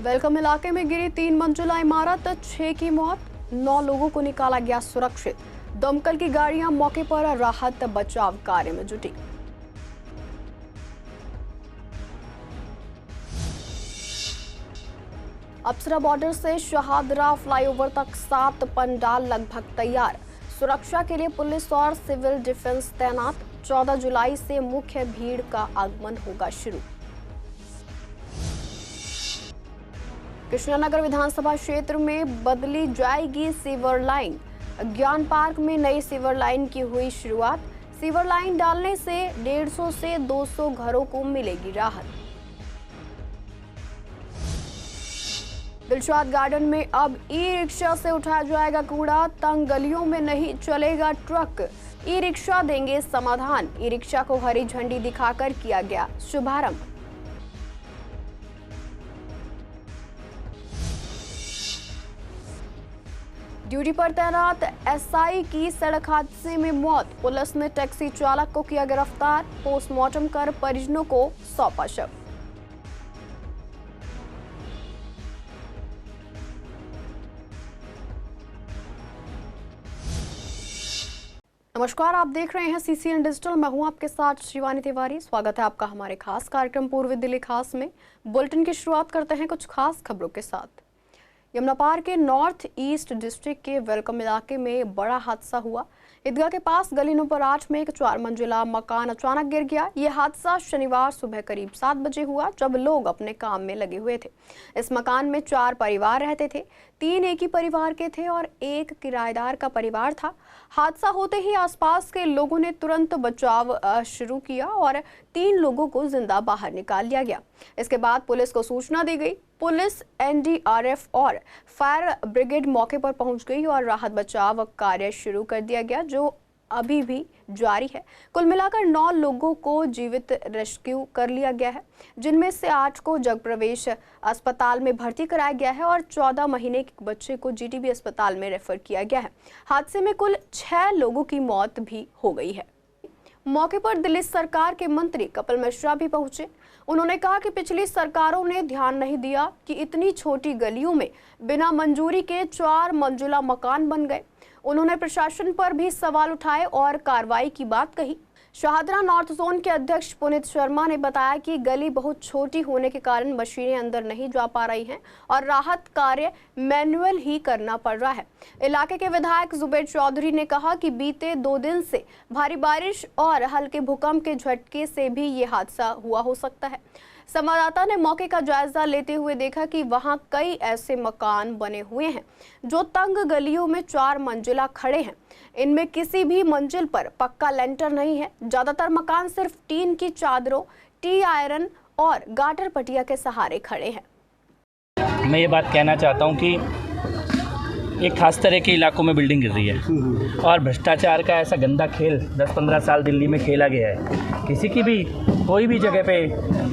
Welcome इलाके में गिरी 3 मंजिला इमारत, 6 की मौत, 9 लोगों को निकाला गया सुरक्षित। दमकल की गाड़ियां मौके पर राहत बचाव कार्य में जुटी। अप्सरा बॉर्डर से शहादरा फ्लाईओवर तक 7 पंडाल लगभग तैयार। सुरक्षा के लिए पुलिस और सिविल डिफेंस तैनात। 14 जुलाई से मुख्य भीड़ का आगमन होगा शुरू। कृष्णानगर विधानसभा क्षेत्र में बदली जाएगी सीवर लाइन। ज्ञान पार्क में नई सीवर लाइन की हुई शुरुआत। सीवर लाइन डालने से 150 से 200 घरों को मिलेगी राहत। दिलशाद गार्डन में अब ई रिक्शा से उठाया जाएगा कूड़ा। तंग गलियों में नहीं चलेगा ट्रक, ई रिक्शा देंगे समाधान। ई रिक्शा को हरी झंडी दिखाकर किया गया शुभारंभ। ड्यूटी पर तैनात एसआई की सड़क हादसे में मौत। पुलिस ने टैक्सी चालक को किया गिरफ्तार। पोस्टमार्टम कर परिजनों को सौंपा शव। नमस्कार, आप देख रहे हैं सीसीएन डिजिटल। मैं हूं आपके साथ शिवानी तिवारी। स्वागत है आपका हमारे खास कार्यक्रम पूर्वी दिल्ली खास में। बुलेटिन की शुरुआत करते हैं कुछ खास खबरों के साथ। यमुना पार के नॉर्थ ईस्ट डिस्ट्रिक्ट के वेलकम इलाके में बड़ा हादसा हुआ। ईदगाह के पास गली नंबर 8 में एक 4 मंजिला मकान अचानक गिर गया। ये हादसा शनिवार सुबह करीब 7 बजे हुआ, जब लोग अपने काम में लगे हुए थे। इस मकान में 4 परिवार रहते थे। 3 एक ही परिवार के थे और 1 किराएदार का परिवार था। हादसा होते ही आसपास के लोगों ने तुरंत बचाव शुरू किया और 3 लोगों को जिंदा बाहर निकाल लिया गया। इसके बाद पुलिस को सूचना दी गई। पुलिस, एनडीआरएफ और फायर ब्रिगेड मौके पर पहुंच गई और राहत बचाव कार्य शुरू कर दिया गया, जो अभी भी जारी है। कुल मिलाकर 9 लोगों को जीवित रेस्क्यू कर लिया गया है, जिनमें से 8 को जगप्रवेश अस्पताल में भर्ती कराया गया है और 14 महीने के बच्चे को जीटीबी अस्पताल में रेफर किया गया है। हादसे में कुल 6 लोगों की मौत भी हो गई है। मौके पर दिल्ली सरकार के मंत्री कपिल मिश्रा भी पहुंचे। उन्होंने कहा कि पिछली सरकारों ने ध्यान नहीं दिया कि इतनी छोटी गलियों में बिना मंजूरी के 4 मंजिला मकान बन गए। उन्होंने प्रशासन पर भी सवाल उठाए और कार्रवाई की बात कही। शाहदरा नॉर्थ जोन के अध्यक्ष पुनीत शर्मा ने बताया कि गली बहुत छोटी होने के कारण मशीनें अंदर नहीं जा पा रही हैं और राहत कार्य मैनुअल ही करना पड़ रहा है। इलाके के विधायक जुबैर चौधरी ने कहा कि बीते 2 दिन से भारी बारिश और हल्के भूकंप के झटके से भी ये हादसा हुआ हो सकता है। संवाददाता ने मौके का जायजा लेते हुए देखा कि वहां कई ऐसे मकान बने हुए हैं जो तंग गलियों में 4 मंजिला खड़े हैं। इनमें किसी भी मंजिल पर पक्का लेंटर नहीं है। ज्यादातर मकान सिर्फ टीन की चादरों, टी आयरन और गाटर पटिया के सहारे खड़े हैं। मैं ये बात कहना चाहता हूँ कि एक खास तरह के इलाकों में बिल्डिंग गिर रही है और भ्रष्टाचार का ऐसा गंदा खेल 10-15 साल दिल्ली में खेला गया है। किसी की भी कोई भी जगह पे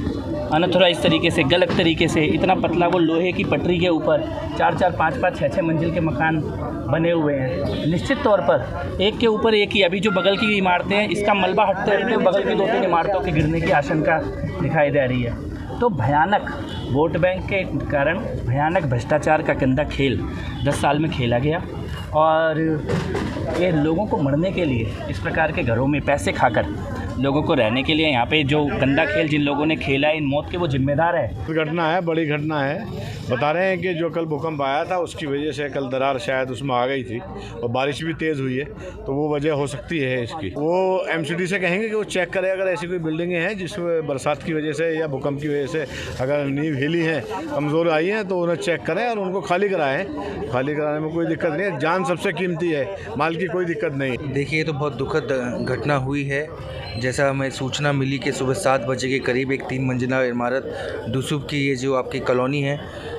अनऑथोराइज तरीके से, गलत तरीके से, इतना पतला वो लोहे की पटरी के ऊपर 4-4, 5-5, 6-6 मंजिल के मकान बने हुए हैं। निश्चित तौर पर एक के ऊपर एक ही, अभी जो बगल की इमारतें हैं इसका मलबा हटते रहते बगल की 2-3 इमारतों के गिरने की आशंका दिखाई दे रही है। तो भयानक वोट बैंक के कारण भयानक भ्रष्टाचार का गंदा खेल 10 साल में खेला गया और ये लोगों को मरने के लिए इस प्रकार के घरों में पैसे खाकर लोगों को रहने के लिए यहाँ पे जो गंदा खेल जिन लोगों ने खेला है, इन मौत के वो जिम्मेदार है। घटना है, बड़ी घटना है। बता रहे हैं कि जो कल भूकंप आया था उसकी वजह से कल दरार शायद उसमें आ गई थी और बारिश भी तेज़ हुई है, तो वो वजह हो सकती है इसकी। वो एमसीडी से कहेंगे कि वो चेक करे, अगर ऐसी कोई बिल्डिंगें हैं जिसमें बरसात की वजह से या भूकंप की वजह से अगर नींव हिली हैं, कमज़ोर आई हैं, तो उन्हें चेक करें और उनको खाली कराएँ। खाली कराने में कोई दिक्कत नहीं है। जान सबसे कीमती है, माल की कोई दिक्कत नहीं। देखिए, तो बहुत दुखद घटना हुई है। जैसा हमें सूचना मिली कि सुबह 7 बजे के करीब एक 3 मंजिला इमारत दुसूब की, ये जो आपकी कॉलोनी है,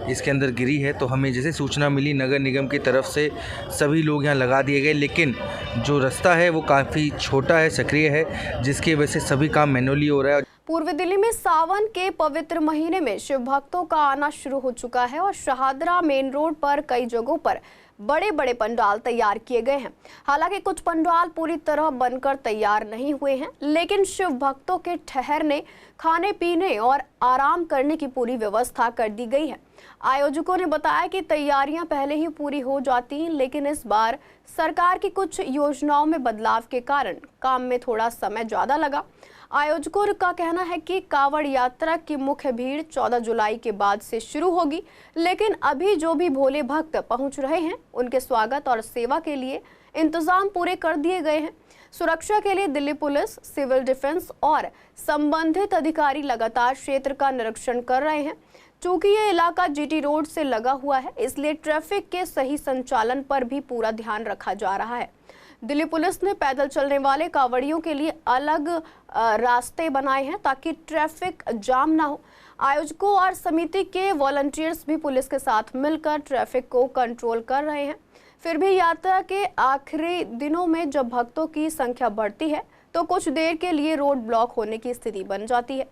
इसके अंदर गिरी है। तो हमें जैसे सूचना मिली नगर निगम की तरफ से सभी लोग यहाँ लगा दिए गए, लेकिन जो रास्ता है वो काफ़ी छोटा है, सक्रिय है, जिसकी वजह से सभी काम मैनुअली हो रहा है। पूर्वी दिल्ली में सावन के पवित्र महीने में शिव भक्तों का आना शुरू हो चुका है और शहादरा मेन रोड पर कई जगहों पर बड़े बड़े पंडाल तैयार किए गए हैं। हालांकि कुछ पंडाल पूरी तरह बनकर तैयार नहीं हुए हैं, लेकिन शिव भक्तों के ठहरने, खाने पीने और आराम करने की पूरी व्यवस्था कर दी गई है। आयोजकों ने बताया कि तैयारियां पहले ही पूरी हो जाती, लेकिन इस बार सरकार की कुछ योजनाओं में बदलाव के कारण काम में थोड़ा समय ज़्यादा लगा। आयोजकों का कहना है कि कांवड़ यात्रा की मुख्य भीड़ 14 जुलाई के बाद से शुरू होगी, लेकिन अभी जो भी भोले भक्त पहुंच रहे हैं उनके स्वागत और सेवा के लिए इंतजाम पूरे कर दिए गए हैं। सुरक्षा के लिए दिल्ली पुलिस, सिविल डिफेंस और संबंधित अधिकारी लगातार क्षेत्र का निरीक्षण कर रहे हैं। चूंकि ये इलाका जीटी रोड से लगा हुआ है, इसलिए ट्रैफिक के सही संचालन पर भी पूरा ध्यान रखा जा रहा है। दिल्ली पुलिस ने पैदल चलने वाले कांवड़ियों के लिए अलग रास्ते बनाए हैं ताकि ट्रैफिक जाम ना हो। आयोजकों और समिति के वॉलंटियर्स भी पुलिस के साथ मिलकर ट्रैफिक को कंट्रोल कर रहे हैं। फिर भी यात्रा के आखिरी दिनों में जब भक्तों की संख्या बढ़ती है तो कुछ देर के लिए रोड ब्लॉक होने की स्थिति बन जाती है।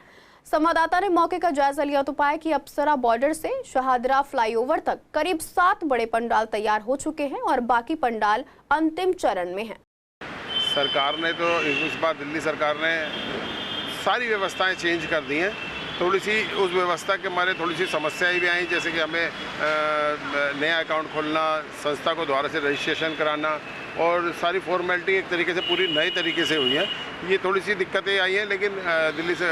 संवाददाता ने मौके का जायजा लिया तो पाया कि अप्सरा बॉर्डर से शहादरा फ्लाईओवर तक करीब 7 बड़े पंडाल तैयार हो चुके हैं और बाकी पंडाल अंतिम चरण में हैं। सरकार ने तो इस बार दिल्ली सरकार ने सारी व्यवस्थाएं चेंज कर दी हैं। थोड़ी सी उस व्यवस्था के मारे थोड़ी सी समस्याएं भी आई, जैसे कि हमें नया अकाउंट खोलना, संस्था को दोबारा से रजिस्ट्रेशन कराना और सारी फॉर्मेलिटी एक तरीके से पूरी नए तरीके से हुई है। ये थोड़ी सी दिक्कतें आई हैं, लेकिन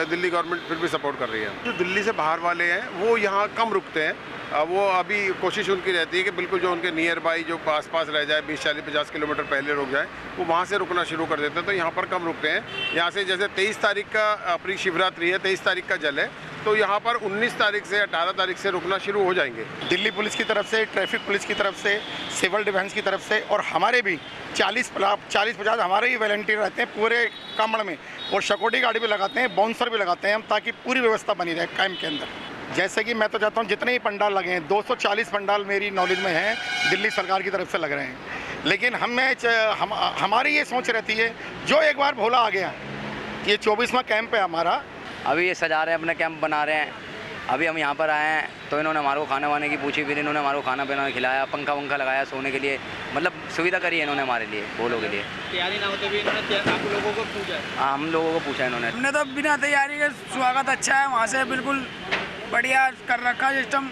दिल्ली गवर्नमेंट फिर भी सपोर्ट कर रही है। जो दिल्ली से बाहर वाले हैं वो यहाँ कम रुकते हैं। वो अभी कोशिश उनकी रहती है कि बिल्कुल जो उनके नियर बाई जो पास रह जाए, 20, 40, 50 किलोमीटर पहले रुक जाए, वो वहाँ से रुकना शुरू कर देते हैं। तो यहाँ पर कम रुकते हैं। यहाँ से जैसे 23 तारीख का अपनी शिवरात्रि है, 23 तारीख का जल है, तो यहाँ पर 19 तारीख से 18 तारीख से रुकना शुरू हो जाएंगे। दिल्ली पुलिस की तरफ से, ट्रैफिक पुलिस की तरफ से, सिविल डिफेंस की तरफ से और हमारे भी 40-50 हमारे ही वॉलंटियर रहते हैं पूरे कांवड़ में, और सिक्योरिटी गार्ड भी लगाते हैं, बाउंसर भी लगाते हैं हम, ताकि पूरी व्यवस्था बनी रहे कैंप के अंदर। जैसे कि मैं तो चाहता हूँ जितने ही पंडाल लगे हैं, 240 पंडाल मेरी नॉलेज में हैं, दिल्ली सरकार की तरफ से लग रहे हैं। लेकिन हमारी ये सोच रहती है, जो एक बार भोला आ गया, ये 24वां कैंप है हमारा। अभी ये सजा रहे हैं, अपना कैंप बना रहे हैं। अभी हम यहाँ पर आए हैं तो इन्होंने हमारे को खाना वाने की पूछी, फिर इन्होंने हमारे को खाना पीना खिलाया, पंखा वंखा लगाया सोने के लिए, मतलब सुविधा करी है इन्होंने हमारे लिए, भोलों के लिए। तैयारी ना होते भी इन्होंने आप लोगों को पूछा? हाँ, हम लोगों को पूछा इन्होंने। हमने तो बिना तैयारी के स्वागत अच्छा है, वहाँ से बिल्कुल बढ़िया कर रखा सिस्टम।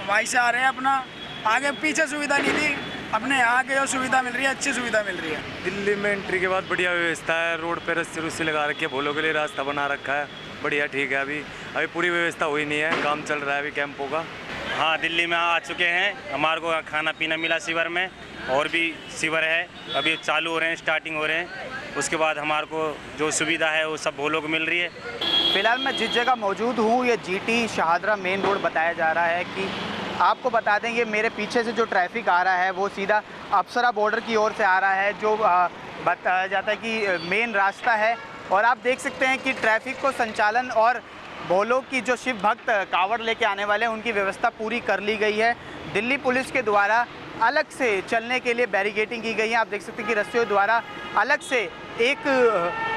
वहीं से आ रहे हैं, अपना आगे पीछे सुविधा नहीं थी, अपने यहाँ के जो सुविधा मिल रही है, अच्छी सुविधा मिल रही है। दिल्ली में एंट्री के बाद बढ़िया व्यवस्था है, रोड पे रस्सी लगा रखी है, भोलों के लिए रास्ता बना रखा है, बढ़िया ठीक है। अभी पूरी व्यवस्था हुई नहीं है, काम चल रहा है अभी कैंपों का। हाँ, दिल्ली में आ चुके हैं, हमारे को खाना पीना मिला शिविर में, और भी शिविर है अभी चालू हो रहे हैं, स्टार्टिंग हो रहे हैं। उसके बाद हमारे को जो सुविधा है वो सब भोलों को मिल रही है। फिलहाल मैं जिस जगह मौजूद हूँ, ये जीटी शहादरा मेन रोड बताया जा रहा है कि आपको बता दें, ये मेरे पीछे से जो ट्रैफिक आ रहा है वो सीधा अप्सरा बॉर्डर की ओर से आ रहा है, जो बताया जाता है कि मेन रास्ता है। और आप देख सकते हैं कि ट्रैफिक को संचालन और भोलों की जो शिव भक्त कांवड़ लेके आने वाले हैं उनकी व्यवस्था पूरी कर ली गई है। दिल्ली पुलिस के द्वारा अलग से चलने के लिए बैरिकेडिंग की गई है। आप देख सकते हैं कि रस्सियों द्वारा अलग से एक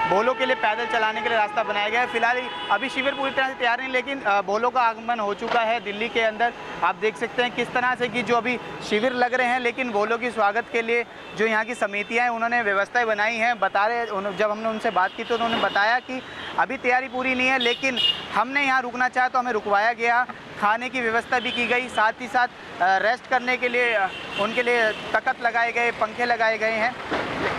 भोलों के लिए पैदल चलाने के लिए रास्ता बनाया गया है। फिलहाल अभी शिविर पूरी तरह से तैयार नहीं, लेकिन भोलों का आगमन हो चुका है दिल्ली के अंदर। आप देख सकते हैं किस तरह से कि जो अभी शिविर लग रहे हैं, लेकिन भोलों की स्वागत के लिए जो यहाँ की समितियाँ हैं उन्होंने व्यवस्थाएं बनाई हैं। बता रहे, जब हमने उनसे बात की तो उन्होंने बताया कि अभी तैयारी पूरी नहीं है, लेकिन हमने यहाँ रुकना चाहा तो हमें रुकवाया गया, खाने की व्यवस्था भी की गई, साथ ही साथ रेस्ट करने के लिए उनके लिए तख्त लगाए गए, पंखे लगाए गए हैं।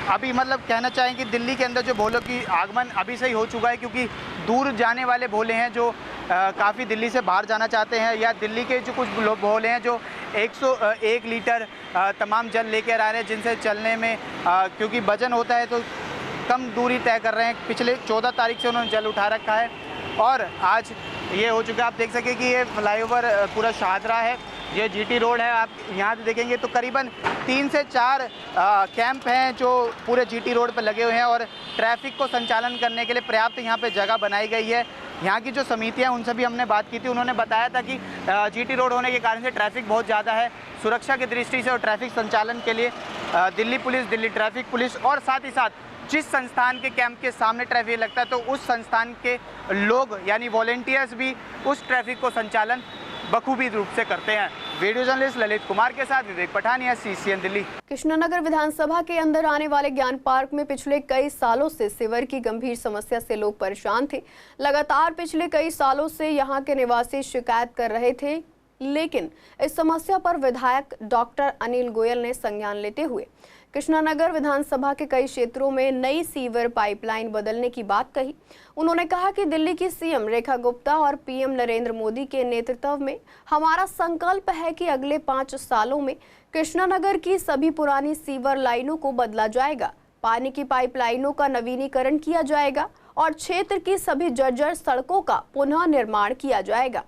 अभी मतलब कहना चाहें कि दिल्ली के अंदर जो भोलों की आगमन अभी से ही हो चुका है, क्योंकि दूर जाने वाले भोले हैं जो काफ़ी दिल्ली से बाहर जाना चाहते हैं, या दिल्ली के जो कुछ लोग भोले हैं जो 101 लीटर तमाम जल लेकर आ रहे हैं, जिनसे चलने में क्योंकि वजन होता है तो कम दूरी तय कर रहे हैं। पिछले 14 तारीख से उन्होंने जल उठा रखा है और आज ये हो चुका है। आप देख सकें कि ये फ्लाईओवर पूरा शहादरा है, ये जीटी रोड है। आप यहाँ से देखेंगे तो करीबन 3 से 4 कैंप हैं जो पूरे जीटी रोड पर लगे हुए हैं, और ट्रैफिक को संचालन करने के लिए पर्याप्त यहाँ पे जगह बनाई गई है। यहाँ की जो समितियाँ हैं उनसे भी हमने बात की थी, उन्होंने बताया था कि जीटी रोड होने के कारण से ट्रैफिक बहुत ज़्यादा है। सुरक्षा की दृष्टि से और ट्रैफिक संचालन के लिए Delhi police, Delhi traffic police और साथ ही साथ जिस संस्थान के कैंप के सामने ट्रैफिक लगता है तो उस संस्थान के लोग यानी वॉलेंटियर्स भी उस ट्रैफिक को संचालन बखूबी रूप से करते हैं। वीडियो जर्नलिस्ट ललित कुमार के साथ विवेक पठानिया, CCN दिल्ली। कृष्णनगर विधानसभा के अंदर आने वाले ज्ञान पार्क में पिछले कई सालों से सीवर की गंभीर समस्या से लोग परेशान थे। लगातार पिछले कई सालों से यहां के निवासी शिकायत कर रहे थे, लेकिन इस समस्या पर विधायक डॉक्टर अनिल गोयल ने संज्ञान लेते हुए कृष्णनगर विधानसभा के कई क्षेत्रों में नई सीवर पाइपलाइन बदलने की बात कही। उन्होंने कहा कि दिल्ली की CM रेखा गुप्ता और PM नरेंद्र मोदी के नेतृत्व में हमारा संकल्प है कि अगले 5 सालों में कृष्णनगर की सभी पुरानी सीवर लाइनों को बदला जाएगा, पानी की पाइपलाइनों का नवीनीकरण किया जाएगा और क्षेत्र की सभी जर्जर सड़कों का पुनः निर्माण किया जाएगा।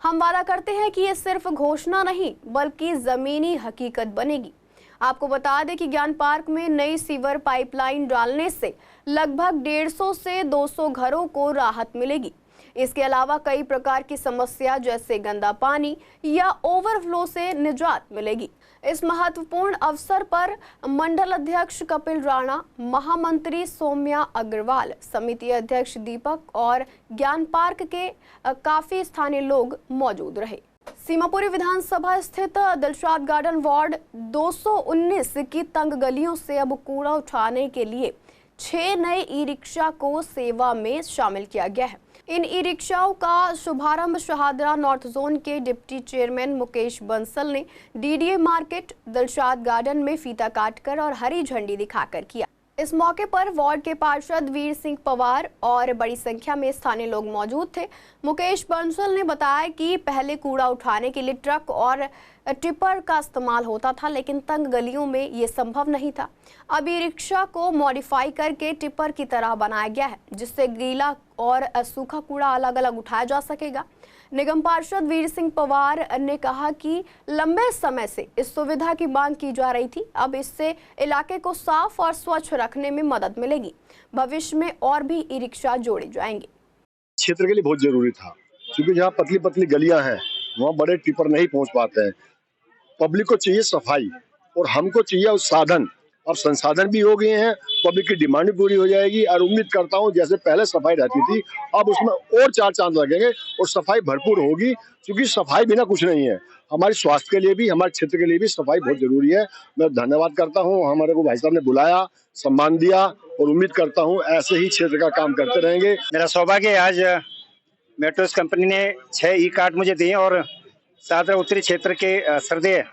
हम वादा करते हैं कि ये सिर्फ घोषणा नहीं बल्कि जमीनी हकीकत बनेगी। आपको बता दें कि ज्ञान पार्क में नई सीवर पाइपलाइन डालने से लगभग 150 से 200 घरों को राहत मिलेगी। इसके अलावा कई प्रकार की समस्या जैसे गंदा पानी या ओवरफ्लो से निजात मिलेगी। इस महत्वपूर्ण अवसर पर मंडल अध्यक्ष कपिल राणा, महामंत्री सौम्या अग्रवाल, समिति अध्यक्ष दीपक और ज्ञान पार्क के काफी स्थानीय लोग मौजूद रहे। सीमापुरी विधानसभा स्थित दिलशाद गार्डन वार्ड 219 की तंग गलियों से अब कूड़ा उठाने के लिए 6 नए ई-रिक्शा को सेवा में शामिल किया गया है। इन ई-रिक्शाओं का शुभारंभ शाहदरा नॉर्थ जोन के डिप्टी चेयरमैन मुकेश बंसल ने DDA मार्केट दिलशाद गार्डन में फीता काटकर और हरी झंडी दिखाकर किया। इस मौके पर वार्ड के पार्षद वीर सिंह पवार और बड़ी संख्या में स्थानीय लोग मौजूद थे। मुकेश बंसल ने बताया कि पहले कूड़ा उठाने के लिए ट्रक और टिपर का इस्तेमाल होता था, लेकिन तंग गलियों में ये संभव नहीं था। अब ई रिक्शा को मॉडिफाई करके टिपर की तरह बनाया गया है, जिससे गीला और सूखा कूड़ा अलग अलग उठाया जा सकेगा। निगम पार्षद वीर सिंह पवार ने कहा कि लंबे समय से इस सुविधा की मांग की जा रही थी। अब इससे इलाके को साफ और स्वच्छ रखने में मदद मिलेगी। भविष्य में और भी ई रिक्शा जोड़े जाएंगे। क्षेत्र के लिए बहुत जरूरी था, क्योंकि जहाँ पतली पतली गलियां हैं वहाँ बड़े टिपर नहीं पहुँच पाते हैं। पब्लिक को चाहिए सफाई और हमको चाहिए उस साधन। अब संसाधन भी हो गए हैं, पब्लिक की डिमांड भी पूरी हो जाएगी और उम्मीद करता हूं जैसे पहले सफाई रहती थी अब उसमें और 4 चांद लगेंगे और सफाई भरपूर होगी, क्योंकि सफाई बिना कुछ नहीं है। हमारे स्वास्थ्य के लिए भी, हमारे क्षेत्र के लिए भी सफाई बहुत जरूरी है। मैं धन्यवाद करता हूँ, हमारे को भाई साहब ने बुलाया, सम्मान दिया और उम्मीद करता हूँ ऐसे ही क्षेत्र का काम करते रहेंगे। मेरा सौभाग्य है, आज मेट्रोस कंपनी ने 6 ई कार्ड मुझे दिए और शाहदरा उत्तरी क्षेत्र के श्रद्धेय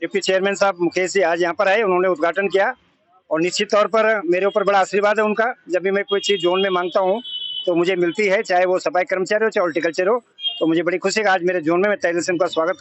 डिप्टी चेयरमैन साहब मुकेश जी आज यहाँ पर आए, उन्होंने उद्घाटन किया और निश्चित तौर पर मेरे ऊपर बड़ा आशीर्वाद है उनका। जब भी मैं कोई चीज़ जोन में मांगता हूँ तो मुझे मिलती है, चाहे वो सफाई कर्मचारी हो चाहे हॉर्टिकल्चर हो। तो मुझे बड़ी खुशी है आज मेरे जोन में मैं तहे दिल से उनका स्वागत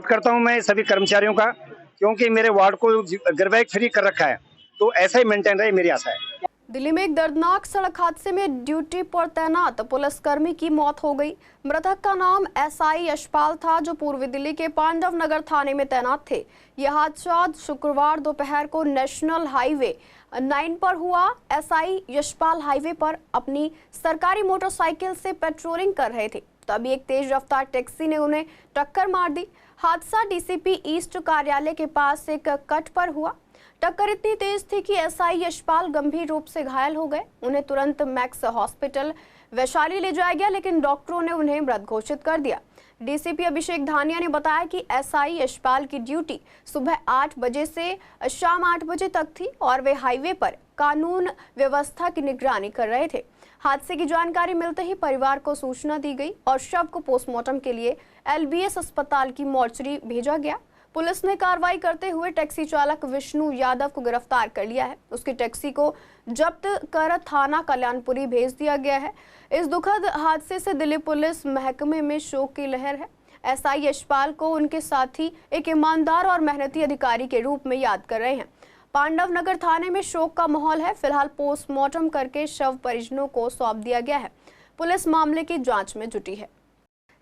करता हूँ मैं सभी कर्मचारियों का, क्योंकि मेरे वार्ड को गर्वैक फ्री कर रखा है, तो ऐसा ही मेंटेन रहे, मेरी आशा है। दिल्ली में एक दर्दनाक सड़क हादसे में ड्यूटी पर तैनात पुलिसकर्मी की मौत हो गई। मृतक का नाम SI यशपाल था, जो पूर्वी दिल्ली के पांडव नगर थाने में तैनात थे। यह हादसा शुक्रवार दोपहर को नेशनल हाईवे 9 पर हुआ। SI यशपाल हाईवे पर अपनी सरकारी मोटरसाइकिल से पेट्रोलिंग कर रहे थे, तभी एक तेज रफ्तार टैक्सी ने उन्हें टक्कर मार दी। हादसा DCP ईस्ट कार्यालय के पास एक कट पर हुआ। टक्कर इतनी तेज थी कि SI यशपाल गंभीर रूप से घायल हो गए। उन्हें तुरंत मैक्स हॉस्पिटल वैशाली ले जाया गया, लेकिन डॉक्टरों ने उन्हें मृत घोषित कर दिया। DCP अभिषेक धानिया ने बताया कि SI यशपाल की ड्यूटी सुबह 8 बजे से शाम 8 बजे तक थी और वे हाईवे पर कानून व्यवस्था की निगरानी कर रहे थे। हादसे की जानकारी मिलते ही परिवार को सूचना दी गई और शव को पोस्टमार्टम के लिए LBS अस्पताल की मोर्चरी भेजा गया। पुलिस ने कार्रवाई करते हुए टैक्सी चालक विष्णु यादव को गिरफ्तार कर लिया है। उसकी टैक्सी को जब्त कर थाना कल्याणपुरी भेज दिया गया है। इस दुखद हादसे से दिल्ली पुलिस महकमे में शोक की लहर है। SI यशपाल को उनके साथी एक ईमानदार और मेहनती अधिकारी के रूप में याद कर रहे हैं। पांडव नगर थाने में शोक का माहौल है। फिलहाल पोस्टमार्टम करके शव परिजनों को सौंप दिया गया है। पुलिस मामले की जांच में जुटी है।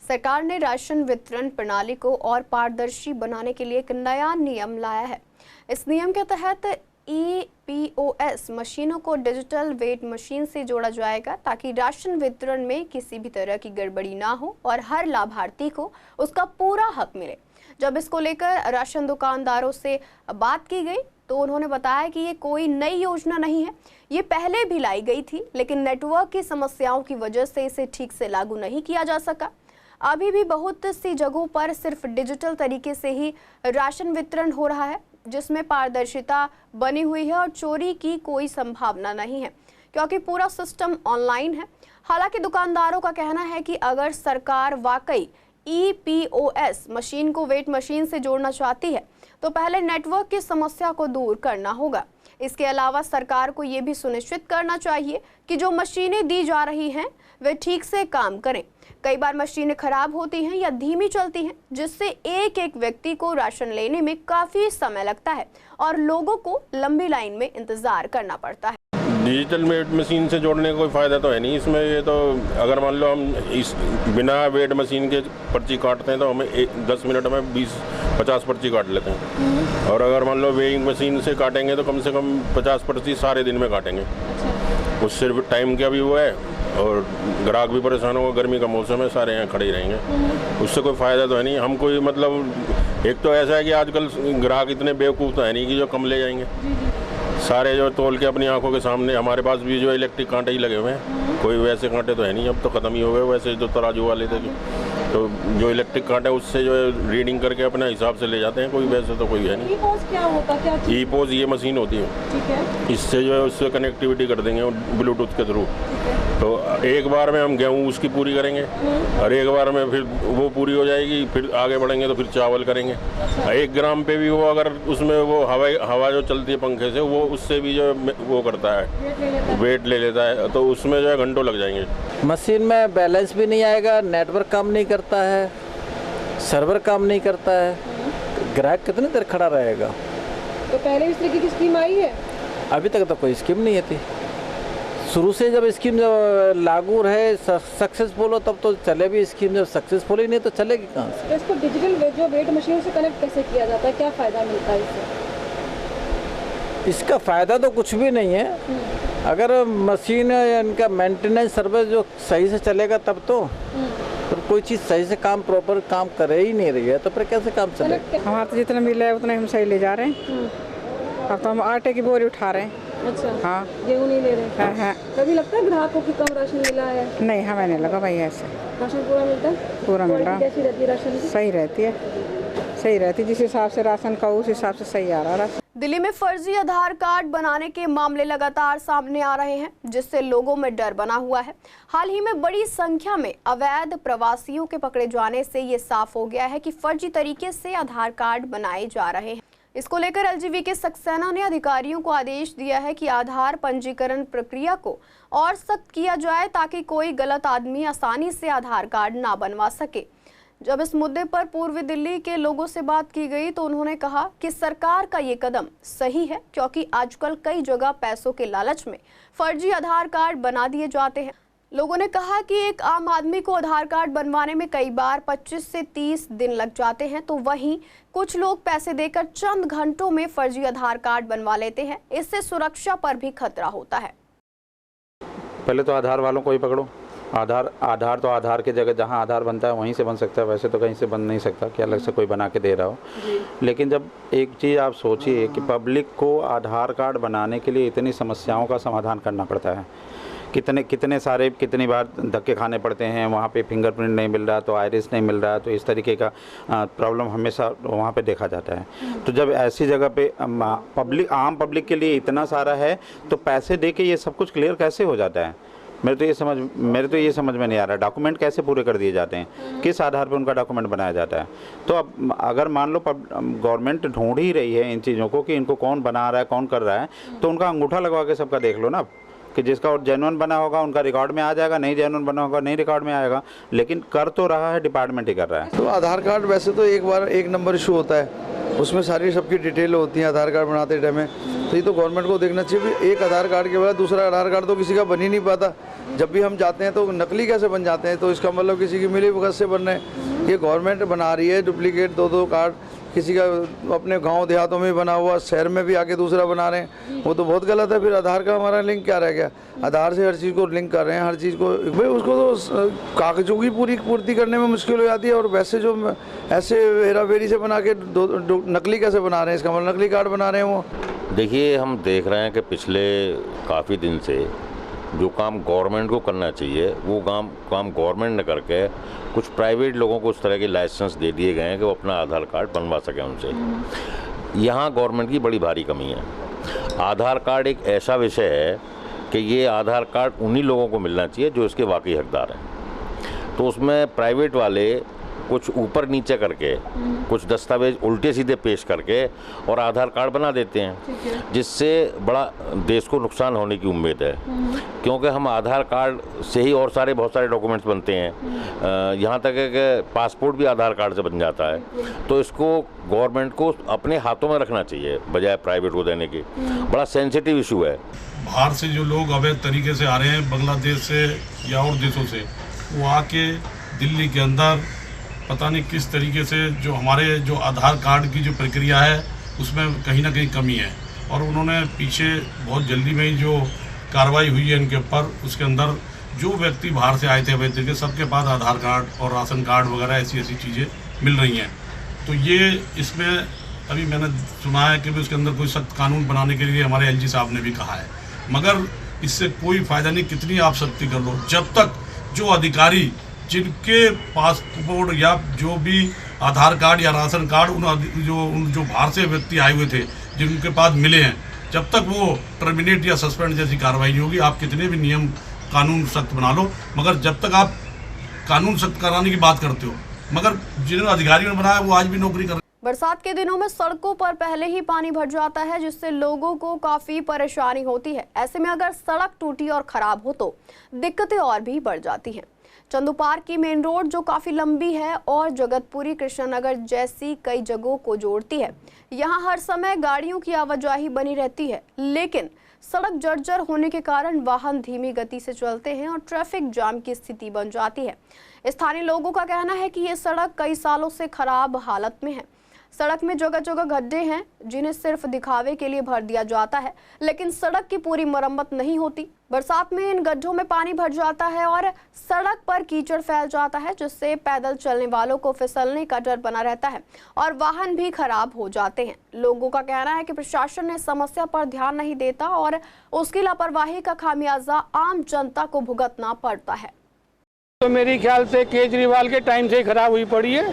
सरकार ने राशन वितरण प्रणाली को और पारदर्शी बनाने के लिए एक नया नियम लाया है। इस नियम के तहत EPOS मशीनों को डिजिटल वेट मशीन से जोड़ा जाएगा, ताकि राशन वितरण में किसी भी तरह की गड़बड़ी ना हो और हर लाभार्थी को उसका पूरा हक मिले। जब इसको लेकर राशन दुकानदारों से बात की गई तो उन्होंने बताया कि ये कोई नई योजना नहीं है, ये पहले भी लाई गई थी, लेकिन नेटवर्क की समस्याओं की वजह से इसे ठीक से लागू नहीं किया जा सका। अभी भी बहुत सी जगहों पर सिर्फ डिजिटल तरीके से ही राशन वितरण हो रहा है, जिसमें पारदर्शिता बनी हुई है और चोरी की कोई संभावना नहीं है, क्योंकि पूरा सिस्टम ऑनलाइन है। हालांकि दुकानदारों का कहना है कि अगर सरकार वाकई EPOS मशीन को वेट मशीन से जोड़ना चाहती है तो पहले नेटवर्क की समस्या को दूर करना होगा। इसके अलावा सरकार को ये भी सुनिश्चित करना चाहिए कि जो मशीनें दी जा रही हैं वे ठीक से काम करें। कई बार मशीनें खराब होती हैं या धीमी चलती हैं, जिससे एक एक व्यक्ति को राशन लेने में काफ़ी समय लगता है और लोगों को लंबी लाइन में इंतज़ार करना पड़ता है। डिजिटल वेट मशीन से जोड़ने का कोई फ़ायदा तो है नहीं इसमें। ये तो अगर मान लो हम इस बिना वेट मशीन के पर्ची काटते हैं तो हमें 10 मिनट में 20-50 पर्ची काट लेते हैं, और अगर मान लो वेइंग मशीन से काटेंगे तो कम से कम 50 पर्ची सारे दिन में काटेंगे। उससे टाइम का भी वो है और ग्राहक भी परेशान होगा, गर्मी का मौसम है, सारे यहाँ खड़े ही रहेंगे, उससे कोई फ़ायदा तो है नहीं। हम कोई मतलब एक तो ऐसा है कि आजकल ग्राहक इतने बेवकूफ़ तो है नहीं कि जो कम ले जाएंगे, सारे जो तोल के अपनी आंखों के सामने। हमारे पास भी जो इलेक्ट्रिक कांटे ही लगे हुए हैं, कोई वैसे कांटे तो है नहीं, अब तो ख़त्म ही हो गए वैसे जो तराजू वाले थे। तो जो इलेक्ट्रिक कांटे उससे जो है रीडिंग करके अपने हिसाब से ले जाते हैं, कोई वैसे तो कोई है नहीं। EPOS क्या होता है? EPOS ये मशीन होती है, ठीक है। इससे जो है उससे कनेक्टिविटी कर देंगे ब्लूटूथ के थ्रू। तो एक बार में हम गेहूँ उसकी पूरी करेंगे और एक बार में फिर वो पूरी हो जाएगी, फिर आगे बढ़ेंगे तो फिर चावल करेंगे। 1 ग्राम पे भी वो अगर उसमें वो हवा जो चलती है पंखे से, वो उससे भी जो वो करता है, वेट ले लेता है, तो उसमें जो है घंटों लग जाएंगे। मशीन में बैलेंस भी नहीं आएगा, नेटवर्क काम नहीं करता है, सर्वर काम नहीं करता है, ग्राहक कितनी देर खड़ा रहेगा। तो पहले इस तरीके की स्कीम आई है? अभी तक तो कोई स्कीम नहीं थी। शुरू से जब स्कीम जब लागू रहे सक्सेसफुल हो तब तो चले, भी स्कीम जब सक्सेसफुल ही नहीं तो चलेगी कहाँ से। तो इसको डिजिटल जो वेट मशीन से कनेक्ट कैसे किया जाता है, क्या फ़ायदा मिलता है इससे? इसका फ़ायदा तो कुछ भी नहीं है। अगर मशीन इनका मेंटेनेंस सर्विस जो सही से चलेगा तब तो कोई चीज़ सही से काम प्रॉपर काम कर ही नहीं रही है तो फिर कैसे काम चलेगा। हमारा तो जितना मिला है उतना हम सही ले जा रहे हैं। अब तो हम आटे की बोरी उठा रहे हैं। अच्छा, हाँ, गेहूँ नहीं ले रहे। हाँ। कभी लगता है ग्राहकों की कम राशन मिला है? नहीं, हमें नहीं लगा भाई ऐसे। राशन पूरा मिलता है? पूरा मिल रहा। कैसी रहती है राशन की? सही रहती है, जिस हिसाब से राशन का उस हिसाब से सही आ रहा राशन। दिल्ली में फर्जी आधार कार्ड बनाने के मामले लगातार सामने आ रहे हैं, जिससे लोगों में डर बना हुआ है। हाल ही में बड़ी संख्या में अवैध प्रवासियों के पकड़े जाने से ये साफ हो गया है कि फर्जी तरीके से आधार कार्ड बनाए जा रहे हैं। इसको लेकर LGV सक्सेना ने अधिकारियों को आदेश दिया है कि आधार पंजीकरण प्रक्रिया को और सख्त किया जाए ताकि कोई गलत आदमी आसानी से आधार कार्ड ना बनवा सके। जब इस मुद्दे पर पूर्वी दिल्ली के लोगों से बात की गई तो उन्होंने कहा कि सरकार का ये कदम सही है, क्योंकि आजकल कई जगह पैसों के लालच में फर्जी आधार कार्ड बना दिए जाते हैं। लोगों ने कहा कि एक आम आदमी को आधार कार्ड बनवाने में कई बार 25 से 30 दिन लग जाते हैं, तो वहीं कुछ लोग पैसे देकर चंद घंटों में फर्जी आधार कार्ड बनवा लेते हैं। इससे सुरक्षा पर भी खतरा होता है। पहले तो आधार वालों को ही पकड़ो। आधार तो आधार की जगह जहां आधार बनता है वहीं से बन सकता है, वैसे तो कहीं से बन नहीं सकता कि अलग से कोई बना के दे रहा हो। लेकिन जब एक चीज़ आप सोचिए कि पब्लिक को आधार कार्ड बनाने के लिए इतनी समस्याओं का समाधान करना पड़ता है, कितनी बार धक्के खाने पड़ते हैं, वहाँ पे फिंगरप्रिंट नहीं मिल रहा तो आइरिस नहीं मिल रहा, तो इस तरीके का प्रॉब्लम हमेशा वहाँ पे देखा जाता है। तो जब ऐसी जगह पे आम पब्लिक के लिए इतना सारा है तो पैसे दे के ये सब कुछ क्लियर कैसे हो जाता है? मेरे तो ये समझ में नहीं आ रहा। डॉक्यूमेंट कैसे पूरे कर दिए जाते हैं, किस आधार पर उनका डॉक्यूमेंट बनाया जाता है? तो अब अगर मान लो गवर्नमेंट ढूंढ ही रही है इन चीज़ों को कि इनको कौन बना रहा है, कौन कर रहा है, तो उनका अंगूठा लगवा के सबका देख लो ना, कि जिसका जेन्युइन बना होगा उनका रिकॉर्ड में आ जाएगा, नहीं जेन्युइन बना होगा नहीं रिकॉर्ड में आएगा। लेकिन कर तो रहा है डिपार्टमेंट ही कर रहा है। तो आधार कार्ड वैसे तो एक नंबर इशू होता है, उसमें सारी सबकी डिटेल होती है आधार कार्ड बनाते टाइम में। तो ये तो गवर्नमेंट को देखना चाहिए भी एक आधार कार्ड के बाद दूसरा आधार कार्ड तो किसी का बन ही नहीं पाता। जब भी हम जाते हैं तो नकली कैसे बन जाते हैं, तो इसका मतलब किसी की मिली भगत से बन रहे हैं। ये गवर्नमेंट बना रही है डुप्लीकेट दो कार्ड, किसी का अपने गांव देहातों में बना हुआ, शहर में भी आके दूसरा बना रहे हैं, वो तो बहुत गलत है। फिर आधार का हमारा लिंक क्या रह गया? आधार से हर चीज़ को लिंक कर रहे हैं, हर चीज़ को भाई उसको तो कागजों की पूर्ति करने में मुश्किल हो जाती है। और वैसे जो ऐसे हेरा फेरी से बना के नकली कैसे बना रहे हैं, इसका मतलब नकली कार्ड बना रहे हैं वो। देखिए, हम देख रहे हैं कि पिछले काफ़ी दिन से जो काम गवर्नमेंट को करना चाहिए वो काम गवर्नमेंट ने करके कुछ प्राइवेट लोगों को उस तरह के लाइसेंस दे दिए गए हैं कि वो अपना आधार कार्ड बनवा सकें उनसे। यहाँ गवर्नमेंट की बड़ी भारी कमी है। आधार कार्ड एक ऐसा विषय है कि ये आधार कार्ड उन्हीं लोगों को मिलना चाहिए जो इसके वाकई हकदार हैं। तो उसमें प्राइवेट वाले कुछ ऊपर नीचे करके कुछ दस्तावेज उल्टे सीधे पेश करके और आधार कार्ड बना देते हैं, जिससे बड़ा देश को नुकसान होने की उम्मीद है। क्योंकि हम आधार कार्ड से ही और बहुत सारे डॉक्यूमेंट्स बनते हैं, यहाँ तक है कि पासपोर्ट भी आधार कार्ड से बन जाता है। तो इसको गवर्नमेंट को अपने हाथों में रखना चाहिए बजाय प्राइवेट को देने की। बड़ा सेंसिटिव इशू है। बाहर से जो लोग अवैध तरीके से आ रहे हैं, बांग्लादेश से या और देशों से, वो आके दिल्ली के अंदर पता नहीं किस तरीके से जो हमारे जो आधार कार्ड की जो प्रक्रिया है उसमें कहीं ना कहीं कमी है। और उन्होंने पीछे बहुत जल्दी में ही जो कार्रवाई हुई है इनके ऊपर, उसके अंदर जो व्यक्ति बाहर से आए थे अवैध तरीके, सबके पास आधार कार्ड और राशन कार्ड वगैरह ऐसी चीज़ें मिल रही हैं। तो ये इसमें अभी मैंने सुना है कि उसके अंदर कोई सख्त कानून बनाने के लिए हमारे LG साहब ने भी कहा है, मगर इससे कोई फ़ायदा नहीं। कितनी आप सख्ती कर लो, जब तक जो अधिकारी जिनके पासपोर्ट या जो भी आधार कार्ड या राशन कार्ड जो बाहर से व्यक्ति आए हुए थे जिनके पास मिले हैं, जब तक वो टर्मिनेट या सस्पेंड जैसी कार्रवाई नहीं होगी, आप कितने भी नियम कानून सख्त बना लो, मगर जब तक आप कानून सख्त कराने की बात करते हो, मगर जिन अधिकारियों ने बनाया वो आज भी नौकरी कर। बरसात के दिनों में सड़कों पर पहले ही पानी भर जाता है, जिससे लोगों को काफी परेशानी होती है। ऐसे में अगर सड़क टूटी और खराब हो तो दिक्कतें और भी बढ़ जाती हैं। चंदू पार्क की मेन रोड जो काफी लंबी है और जगतपुरी कृष्णनगर जैसी कई जगहों को जोड़ती है, यहाँ हर समय गाड़ियों की आवाजाही बनी रहती है, लेकिन सड़क जर्जर होने के कारण वाहन धीमी गति से चलते हैं और ट्रैफिक जाम की स्थिति बन जाती है। स्थानीय लोगों का कहना है कि ये सड़क कई सालों से खराब हालत में है। सड़क में जगह जगह गड्ढे हैं जिन्हें सिर्फ दिखावे के लिए भर दिया जाता है, लेकिन सड़क की पूरी मरम्मत नहीं होती। बरसात में इन गड्ढों में पानी भर जाता है और सड़क पर कीचड़ फैल जाता है, जिससे पैदल चलने वालों को फिसलने का डर बना रहता है और वाहन भी खराब हो जाते हैं। लोगों का कहना है कि प्रशासन ने समस्या पर ध्यान नहीं देता और उसकी लापरवाही का खामियाजा आम जनता को भुगतना पड़ता है। तो मेरे ख्याल से केजरीवाल के टाइम से ही खराब हुई पड़ी है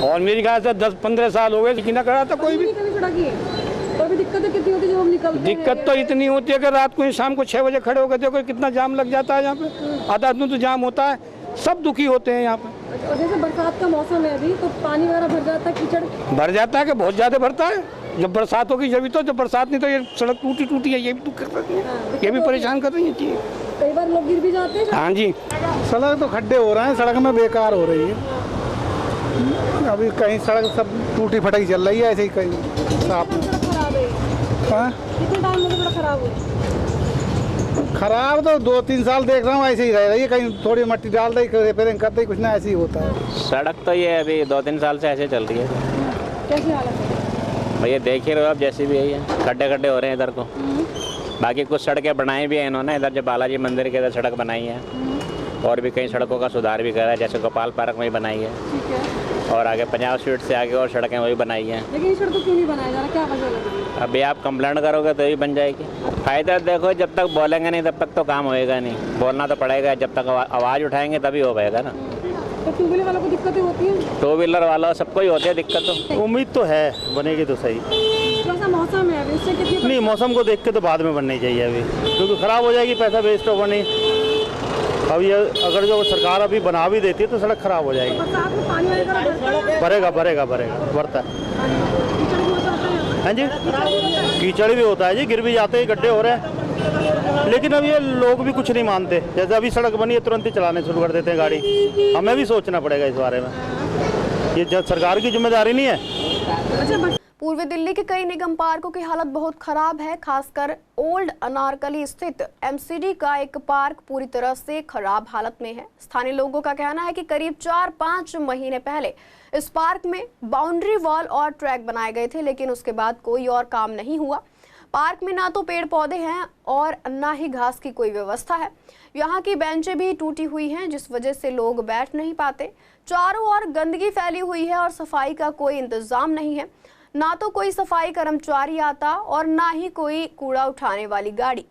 और मेरे ख्याल से 10-15 साल हो गए लेकिन ना करा था कोई भी। तो अभी दिक्कतें कितनी होती है जब हम निकलते हैं? दिक्कत तो इतनी होती है कि रात को शाम को 6 बजे खड़े होकर देखो कितना जाम लग जाता है यहाँ पे। आधा दिन तो जाम होता है, सब दुखी होते हैं यहाँ पे। और जैसे बरसात का मौसम है अभी, तो पानी वगैरह भर जाता है, कीचड़ भर जाता है कि बहुत ज़्यादा भरता है। जब बरसात होगी जब तो, जब बरसात नहीं तो ये सड़क टूटी है, ये भी दुख कर रही है, ये भी परेशान कर रही है। कई बार लोग गिर भी जाते हैं। हाँ जी, सड़क तो खड्डे हो रहे हैं, सड़क में बेकार हो रही है। अभी कहीं सड़क सब टूटी फटकी चल रही है, ऐसे ही कहीं साफ कितने टाइम में खराब हुई? खराब तो 2-3 साल देख रहा हूँ, ऐसे ही रह रही है। कहीं थोड़ी मट्टी डाल दी, रिपेयरिंग कर दी, कुछ ना ऐसे ही होता है। सड़क तो ये अभी 2-3 साल से ऐसे चल रही है। कैसी हालत है भैया? देख ही रहे हो आप, जैसे भी है खड्डे हो रहे हैं इधर को। बाकी कुछ सड़कें बनाई भी है इन्होंने, इधर जो बालाजी मंदिर के इधर सड़क बनाई है और भी कई सड़कों का सुधार भी करा है, जैसे गोपाल पार्क में ही बनाई है और आगे पंजाब स्ट्रीट से आगे और सड़कें वही बनाई हैं। लेकिन सड़क क्यों नहीं बनाया जा रहा, क्या वजह लग रही है? अभी आप कंप्लेंट करोगे तो ही बन जाएगी। फायदा देखो, जब तक बोलेंगे नहीं तब तक तो काम होएगा नहीं। बोलना तो पड़ेगा, जब तक आवाज़ उठाएंगे तभी हो पाएगा ना। तो टू व्हीलर वालों को दिक्कतें होती हैं? टू व्हीलर वालों सबको ही होती है दिक्कत। तो उम्मीद तो है बनेगी तो सही। कैसा मौसम है अभी, उससे कितनी? नहीं, मौसम को देख के तो बाद में बननी चाहिए अभी, क्योंकि ख़राब हो जाएगी, पैसा वेस्ट होगा नहीं। अब ये अगर जो सरकार अभी बना भी देती है तो सड़क खराब हो जाएगी। बरसात में पानी भरेगा बढ़ता है। हाँ जी, कीचड़ भी होता है जी, गिर भी जाते हैं, गड्ढे हो रहे हैं, लेकिन अब ये लोग भी कुछ नहीं मानते। जैसे अभी सड़क बनी है तुरंत ही चलाने शुरू कर देते हैं गाड़ी। हमें भी सोचना पड़ेगा इस बारे में, ये सरकार की जिम्मेदारी नहीं है। पूर्वी दिल्ली के कई निगम पार्कों की हालत बहुत खराब है। खासकर ओल्ड अनारकली स्थित MCD का एक पार्क पूरी तरह से खराब हालत में है। स्थानीय लोगों का कहना है कि करीब 4-5 महीने पहले इस पार्क में बाउंड्री वॉल और ट्रैक बनाए गए थे, लेकिन उसके बाद कोई और काम नहीं हुआ। पार्क में ना तो पेड़ पौधे हैं और ना ही घास की कोई व्यवस्था है। यहाँ की बेंचें भी टूटी हुई हैं, जिस वजह से लोग बैठ नहीं पाते। चारों ओर गंदगी फैली हुई है और सफाई का कोई इंतजाम नहीं है। ना तो कोई सफाई कर्मचारी आता और ना ही कोई कूड़ा उठाने वाली गाड़ी।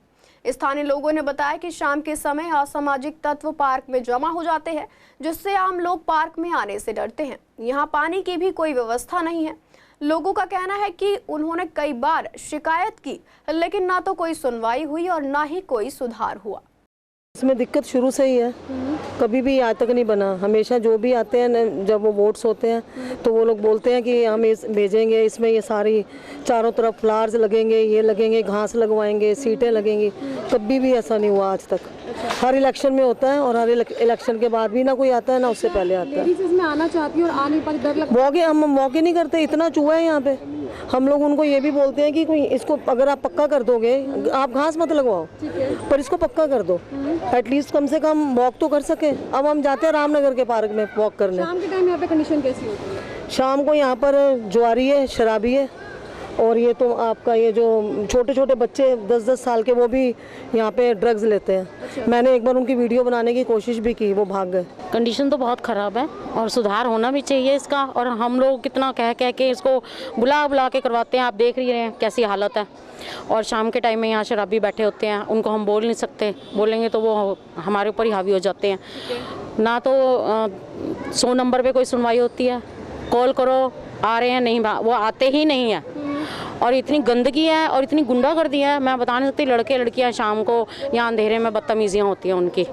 स्थानीय लोगों ने बताया कि शाम के समय असामाजिक तत्व पार्क में जमा हो जाते हैं, जिससे आम लोग पार्क में आने से डरते हैं। यहाँ पानी की भी कोई व्यवस्था नहीं है। लोगों का कहना है कि उन्होंने कई बार शिकायत की, लेकिन ना तो कोई सुनवाई हुई और ना ही कोई सुधार हुआ। इसमें दिक्कत शुरू से ही है, कभी भी आज तक नहीं बना। हमेशा जो भी आते हैं, जब वो वोट्स होते हैं तो वो लोग बोलते हैं कि हम इस भेजेंगे, इसमें ये सारी चारों तरफ फ्लावर्स लगेंगे, ये लगेंगे, घास लगवाएंगे, सीटें लगेंगी। कभी भी ऐसा नहीं हुआ आज तक। हर इलेक्शन में होता है और हर इलेक्शन के बाद भी ना कोई आता है ना उससे पहले आता है। इसमें आना चाहती है और आने पर डर लगता है। हम वॉक ही नहीं करते, इतना चूहा है यहाँ पे। हम लोग उनको ये भी बोलते हैं कि कोई इसको अगर आप पक्का कर दोगे, आप घास मत लगवाओ पर इसको पक्का कर दो, एटलीस्ट कम से कम वॉक तो कर सके। अब हम जाते हैं रामनगर के पार्क में वॉक करने। शाम के टाइम यहाँ पे कंडीशन कैसी होती है? शाम को यहाँ पर जुआरी है, शराबी है और ये तो आपका ये जो छोटे छोटे बच्चे 10-10 साल के वो भी यहाँ पे ड्रग्स लेते हैं। अच्छा। मैंने एक बार उनकी वीडियो बनाने की कोशिश भी की, वो भाग गए। कंडीशन तो बहुत ख़राब है और सुधार होना भी चाहिए इसका। और हम लोग कितना कह के इसको बुला के करवाते हैं, आप देख रही हैं कैसी हालत है। और शाम के टाइम में यहाँ शराबी बैठे होते हैं, उनको हम बोल नहीं सकते, बोलेंगे तो वो हमारे ऊपर ही हावी हो जाते हैं। ना तो 100 नंबर पे कोई सुनवाई होती है, कॉल करो आ रहे हैं, नहीं वो आते ही नहीं है। और इतनी गंदगी है और इतनी गुंडागर्दी है, मैं बता नहीं सकती। लड़के लड़कियां शाम को यहाँ अंधेरे में बदतमीजियाँ होती हैं उनकी।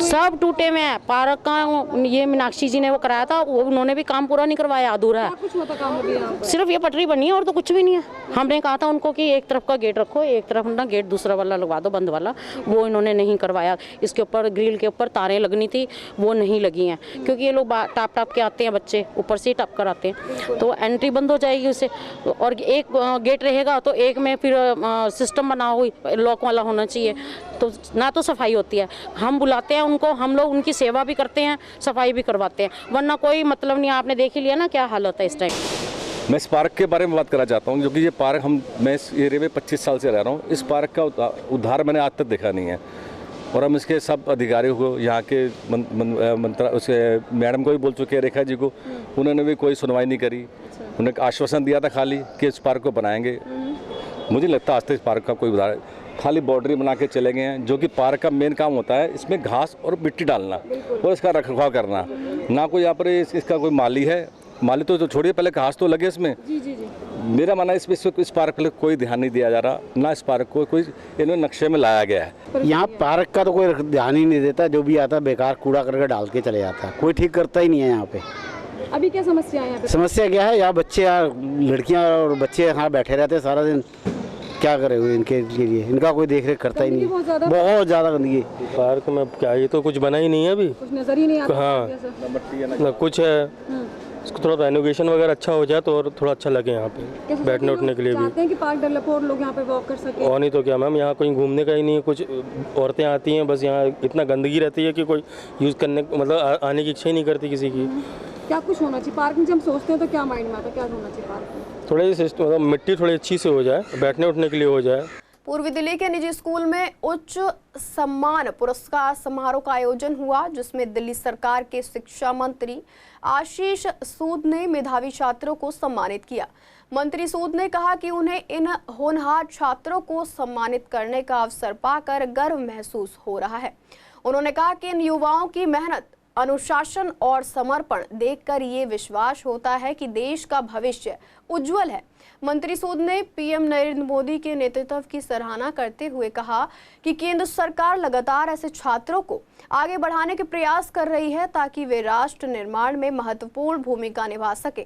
सब टूटे हुए हैं। पार्क का ये मीनाक्षी जी ने वो कराया था, वो उन्होंने भी काम पूरा नहीं करवाया, अधूरा है। कुछ हुआ था काम अभी? सिर्फ ये पटरी बनी है और तो कुछ भी नहीं है। हमने कहा था उनको कि एक तरफ का गेट रखो, एक तरफ ना गेट दूसरा वाला लगवा दो, बंद वाला, वो इन्होंने नहीं करवाया। इसके ऊपर ग्रिल के ऊपर तारें लगनी थी, वो नहीं लगी हैं, क्योंकि ये लोग टाप के आते हैं, बच्चे ऊपर से ही टप कर आते हैं, तो एंट्री बंद हो जाएगी उससे। और एक गेट रहेगा तो एक में फिर सिस्टम बना हुई लॉक वाला होना चाहिए, तो ना तो सफाई होती है। हम बुलाते हैं उनको, हम लोग उनकी सेवा भी करते हैं, सफाई भी करवाते हैं, वरना कोई मतलब नहीं। आपने देख ही लिया ना क्या हालत है इस टाइम। मैं इस पार्क के बारे में बात करना चाहता हूँ, क्योंकि ये पार्क मैं इस एरिया में 25 साल से रह रहा हूँ। इस पार्क का उद्धार मैंने आज तक देखा नहीं है। और हम इसके सब अधिकारियों को, यहाँ के उसके मैडम को भी बोल चुके हैं, रेखा जी को, उन्होंने भी कोई सुनवाई नहीं करी। उन्होंने आश्वासन दिया था खाली कि इस पार्क को बनाएंगे। मुझे लगता है आज तक इस पार्क का कोई उदाहरण, खाली बाउंड्री बना के चले गए हैं, जो कि पार्क का मेन काम होता है। इसमें घास और मिट्टी डालना और इसका रखरखाव करना। ना कोई यहाँ पर इसका कोई माली है। माली तो छोड़िए, पहले घास तो लगे इसमें। जी। मेरा मानना है इस पार्क पर कोई ध्यान नहीं दिया जा रहा, ना इस पार्क को कोई इन्होंने नक्शे में लाया गया है। यहाँ पार्क का तो कोई ध्यान ही नहीं देता, जो भी आता है बेकार कूड़ा करके डाल के चले जाता है, कोई ठीक करता ही नहीं है यहाँ पे। अभी क्या समस्या है यहाँ पे? समस्या क्या है, यहाँ बच्चे, लड़कियाँ और बच्चे यहाँ बैठे रहते हैं सारा दिन, क्या करे हुए इनके लिए, इनका कोई देख रेख करता ही नहीं। बहुत ज़्यादा गंदगी पार्क में। क्या ये तो कुछ बना ही नहीं है अभी, कुछ नजर ही नहीं आता। हाँ, ना कुछ है। इसको थोड़ा रेनोवेशन वगैरह अच्छा हो जाए तो और थोड़ा अच्छा लगे यहाँ पे बैठने उठने के लिए भी। चाहते हैं कि पार्क डेवलप हो और लोग यहाँ पे वॉक कर सकें। और नहीं तो क्या मैम, यहाँ कहीं घूमने का ही नहीं है। कुछ औरतें आती हैं, बस यहाँ इतना गंदगी रहती है कि कोई यूज़ करने मतलब आने की इच्छा ही नहीं करती किसी की। क्या कुछ होना चाहिए पार्क में? जब हम सोचते हैं तो क्या माइंड में आता है, क्या होना चाहिए पार्क में? थोड़ी सिस्टम मतलब मिट्टी थोड़ी अच्छी से हो जाए, बैठने उठने के लिए हो जाए। पूर्वी दिल्ली के निजी स्कूल में उच्च सम्मान पुरस्कार समारोह का आयोजन हुआ, जिसमें दिल्ली सरकार के शिक्षा मंत्री आशीष सूद ने मेधावी छात्रों को सम्मानित किया। मंत्री सूद ने कहा कि उन्हें इन होनहार छात्रों को सम्मानित करने का अवसर पाकर गर्व महसूस हो रहा है। उन्होंने कहा कि इन युवाओं की मेहनत, अनुशासन और समर्पण देखकर ये विश्वास होता है कि देश का भविष्य उज्जवल है। मंत्री सूद ने पीएम नरेंद्र मोदी के नेतृत्व की सराहना करते हुए कहा कि केंद्र सरकार लगातार ऐसे छात्रों को आगे बढ़ाने के प्रयास कर रही है ताकि वे राष्ट्र निर्माण में महत्वपूर्ण भूमिका निभा सके।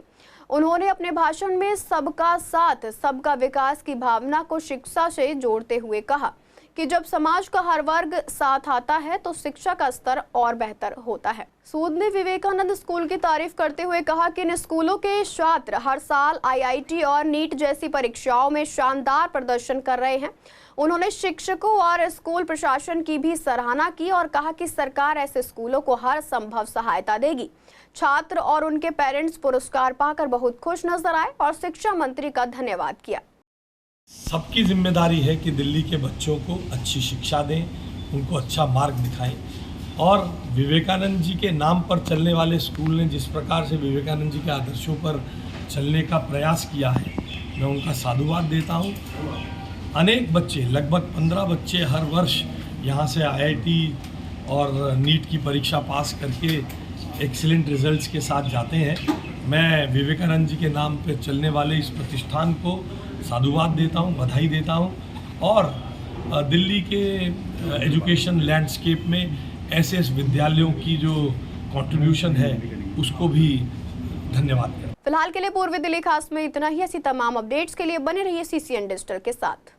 उन्होंने अपने भाषण में सबका साथ सबका विकास की भावना को शिक्षा से जोड़ते हुए कहा कि जब समाज का हर वर्ग साथ आता है तो शिक्षा का स्तर और बेहतर होता है। सूद ने विवेकानंद स्कूल की तारीफ करते हुए कहा कि इन स्कूलों के छात्र हर साल आईआईटी और नीट जैसी परीक्षाओं में शानदार प्रदर्शन कर रहे हैं। उन्होंने शिक्षकों और स्कूल प्रशासन की भी सराहना की और कहा कि सरकार ऐसे स्कूलों को हर संभव सहायता देगी। छात्र और उनके पेरेंट्स पुरस्कार पाकर बहुत खुश नजर आए और शिक्षा मंत्री का धन्यवाद किया। सबकी जिम्मेदारी है कि दिल्ली के बच्चों को अच्छी शिक्षा दें, उनको अच्छा मार्ग दिखाएं। और विवेकानंद जी के नाम पर चलने वाले स्कूल ने जिस प्रकार से विवेकानंद जी के आदर्शों पर चलने का प्रयास किया है, मैं उनका साधुवाद देता हूँ। अनेक बच्चे, लगभग 15 बच्चे हर वर्ष यहाँ से IIT और नीट की परीक्षा पास करके एक्सीलेंट रिजल्ट्स के साथ जाते हैं। मैं विवेकानंद जी के नाम पर चलने वाले इस प्रतिष्ठान को साधुवाद देता हूँ, बधाई देता हूँ और दिल्ली के एजुकेशन लैंडस्केप में ऐसे विद्यालयों की जो कंट्रीब्यूशन है उसको भी धन्यवाद करता हूं। फिलहाल के लिए पूर्वी दिल्ली खास में इतना ही। ऐसी तमाम अपडेट्स के लिए बने रहिए CCN डिजिटल के साथ।